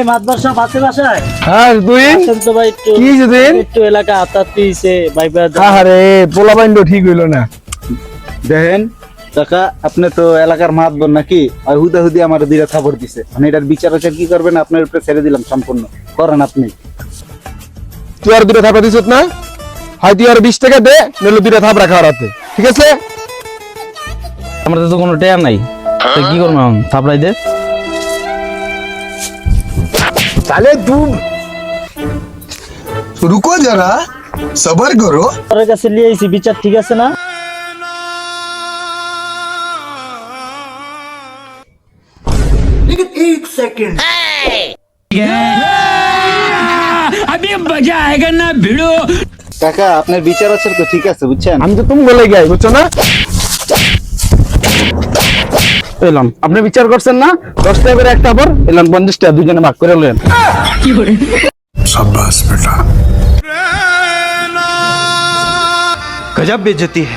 মাতবার সব আছে বাসায়? হ্যাঁ তুই আসেন তো ভাই একটু। কি যেদিন একটু এলাকা আতাত পিছে ভাই ব্রাদার। আরে পোলা বাইন্ড ঠিক হইলো না। দেখেন কাকা, আপনি তো এলাকার মাতবর নাকি? আর হুদি আমার দুইটা থাপড় দিছে, মানে এটার বিচার আছে কি করবেন? আপনার উপরে ছেড়ে দিলাম সম্পূর্ণ, করেন আপনি। তুই আর দুটো থাপড়া দিছত না, হয় তুই আর 20 টাকা দে, নইলে দুটো থাপড়া খাওয়ার হাতে, ঠিক আছে? আমার তো কোনো টাকা নাই, তো কি করবো এখন? থাপড়াই দে। साले तुम रुको जरा, सबर करो। তোর কাছে নিয়ে আইছি, বিচার ঠিক আছে না? কাকা আপনার বিচার আছে তো ঠিক আছে, বুঝছেন? আমি তো তুমি বলে গাই, বুঝছো না? এলাম, আপনি বিচার করছেন না? 10 টাকা করে একটা পর এলাম, 50 টাকা দুজনে ভাগ করে নেন। शाबाश बेटा। गजब बेइज्जती है।